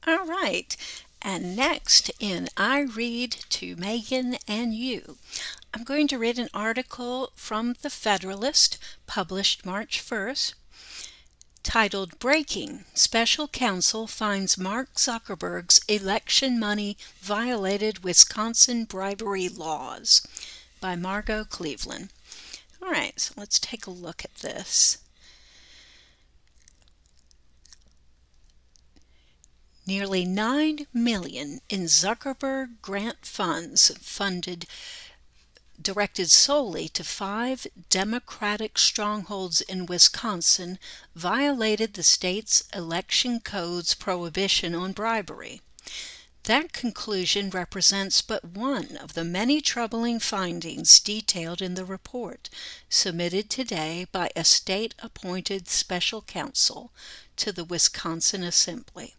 All right. And next in I Read to Megan and You, I'm going to read an article from the Federalist published March 1st titled Breaking Special Counsel Finds Mark Zuckerberg's Election Money Violated Wisconsin Bribery Laws by Margot Cleveland. All right, so let's take a look at this. Nearly $9 million in Zuckerberg grant funds directed solely to 5 Democratic strongholds in Wisconsin violated the state's election code's prohibition on bribery. That conclusion represents but one of the many troubling findings detailed in the report submitted today by a state-appointed special counsel to the Wisconsin Assembly.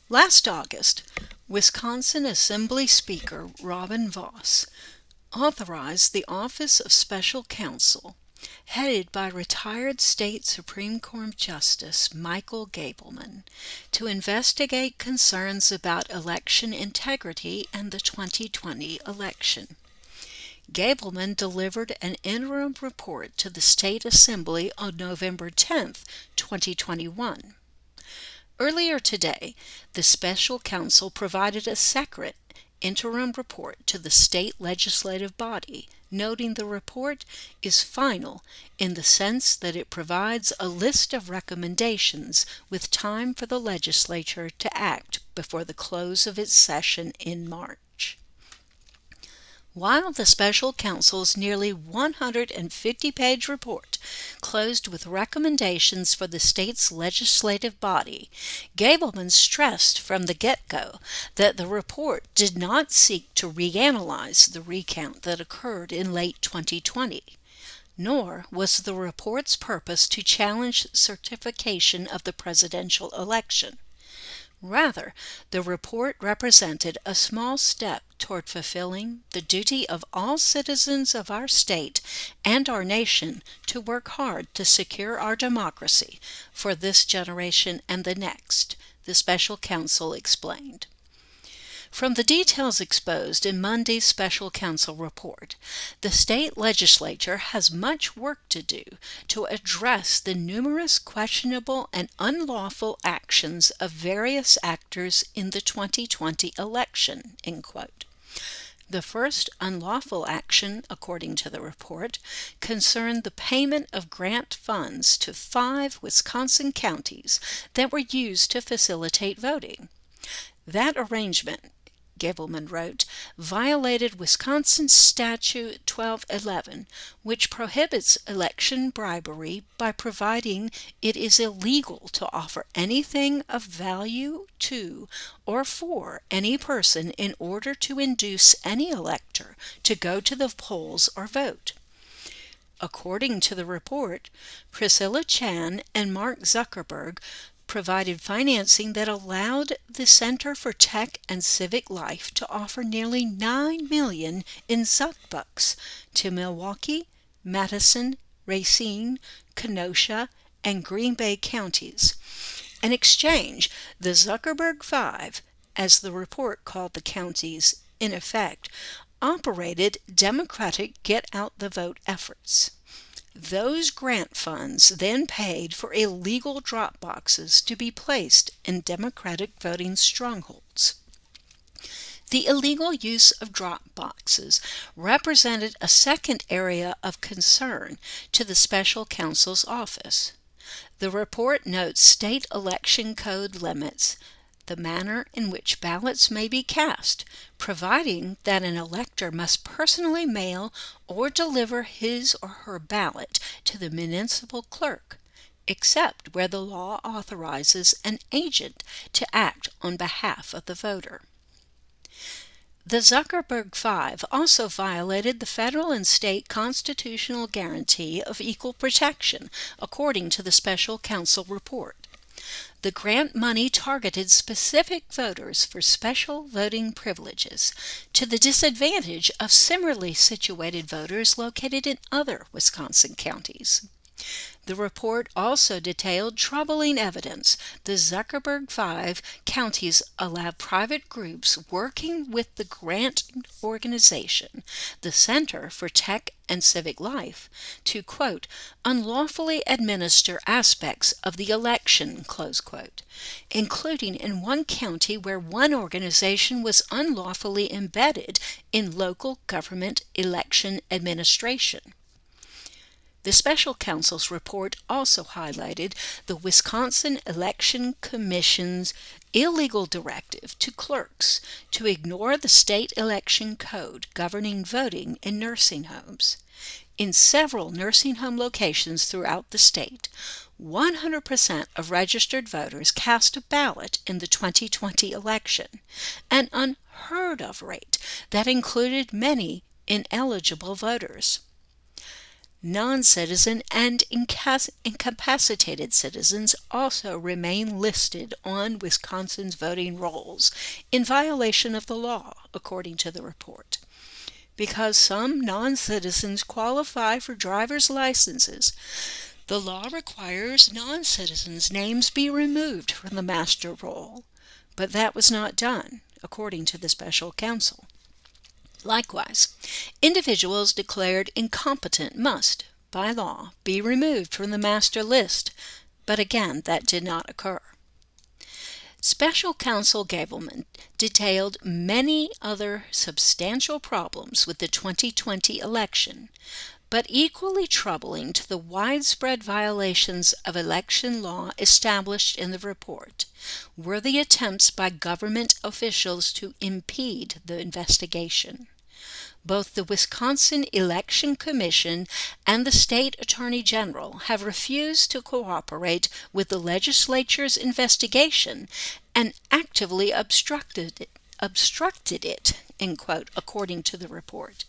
Last August, Wisconsin Assembly Speaker Robin Vos authorized the Office of Special Counsel, headed by retired state Supreme Court Justice Michael Gableman, to investigate concerns about election integrity and the 2020 election. Gableman delivered an interim report to the State Assembly on November 10, 2021. Earlier today, the special counsel provided a separate interim report to the state legislative body, noting the report is final in the sense that it provides a list of recommendations with time for the legislature to act before the close of its session in March. While the special counsel's nearly 150-page report closed with recommendations for the state's legislative body, Gableman stressed from the get-go that the report did not seek to reanalyze the recount that occurred in late 2020, nor was the report's purpose to challenge certification of the presidential election. Rather, the report represented a small step toward fulfilling the duty of all citizens of our state and our nation to work hard to secure our democracy for this generation and the next, the special counsel explained. From the details exposed in Monday's special counsel report, the state legislature has much work to do to address the numerous questionable and unlawful actions of various actors in the 2020 election, end quote. The first unlawful action, according to the report, concerned the payment of grant funds to 5 Wisconsin counties that were used to facilitate voting. That arrangement, Gableman wrote, violated Wisconsin Statute 1211, which prohibits election bribery by providing it is illegal to offer anything of value to or for any person in order to induce any elector to go to the polls or vote. According to the report, Priscilla Chan and Mark Zuckerberg provided financing that allowed the Center for Tech and Civic Life to offer nearly $9 million in Zuckbucks to Milwaukee, Madison, Racine, Kenosha, and Green Bay counties. In exchange, the Zuckerberg Five, as the report called the counties, in effect, operated Democratic get-out-the-vote efforts. Those grant funds then paid for illegal drop boxes to be placed in Democratic voting strongholds. The illegal use of drop boxes represented a second area of concern to the special counsel's office. The report notes state election code limits the manner in which ballots may be cast, providing that an elector must personally mail or deliver his or her ballot to the municipal clerk, except where the law authorizes an agent to act on behalf of the voter. The Zuckerberg Five also violated the federal and state constitutional guarantee of equal protection, according to the special counsel report. The grant money targeted specific voters for special voting privileges, to the disadvantage of similarly situated voters located in other Wisconsin counties. The report also detailed troubling evidence. The Zuckerberg 5 counties allow private groups working with the grant organization, the Center for Tech and Civic Life, to, quote, unlawfully administer aspects of the election, close quote, including in one county where one organization was unlawfully embedded in local government election administration. The special counsel's report also highlighted the Wisconsin Election Commission's illegal directive to clerks to ignore the state election code governing voting in nursing homes. In several nursing home locations throughout the state, 100% of registered voters cast a ballot in the 2020 election, an unheard of rate that included many ineligible voters. Non-citizen and incapacitated citizens also remain listed on Wisconsin's voting rolls in violation of the law, according to the report. Because some non-citizens qualify for driver's licenses, the law requires non-citizens' names be removed from the master roll, but that was not done, according to the special counsel. Likewise, individuals declared incompetent must, by law, be removed from the master list, but again, that did not occur. Special Counsel Gableman detailed many other substantial problems with the 2020 election, but equally troubling to the widespread violations of election law established in the report were the attempts by government officials to impede the investigation. Both the Wisconsin Election Commission and the state attorney general have refused to cooperate with the legislature's investigation and actively obstructed it, end quote, according to the report,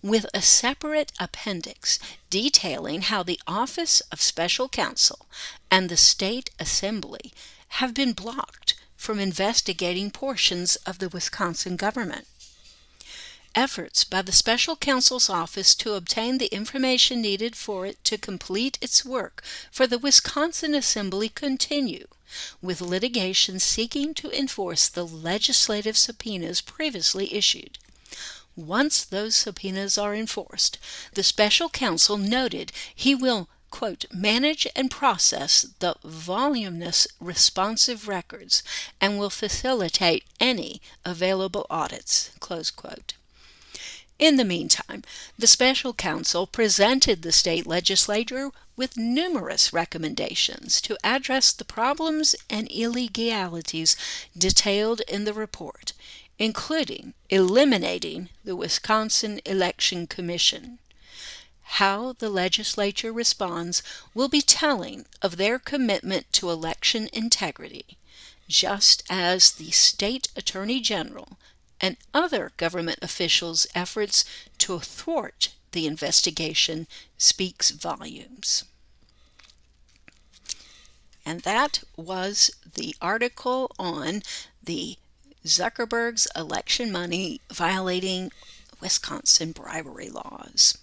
with a separate appendix detailing how the Office of Special Counsel and the State Assembly have been blocked from investigating portions of the Wisconsin government. Efforts by the Special Counsel's Office to obtain the information needed for it to complete its work for the Wisconsin Assembly continue, with litigation seeking to enforce the legislative subpoenas previously issued. Once those subpoenas are enforced, the Special Counsel noted he will, quote, manage and process the voluminous responsive records and will facilitate any available audits, close quote. In the meantime, the special counsel presented the state legislature with numerous recommendations to address the problems and illegalities detailed in the report, including eliminating the Wisconsin Election Commission. How the legislature responds will be telling of their commitment to election integrity, just as the state attorney general and other government officials' efforts to thwart the investigation speaks volumes. And that was the article on the Zuckerberg's election money violating Wisconsin bribery laws.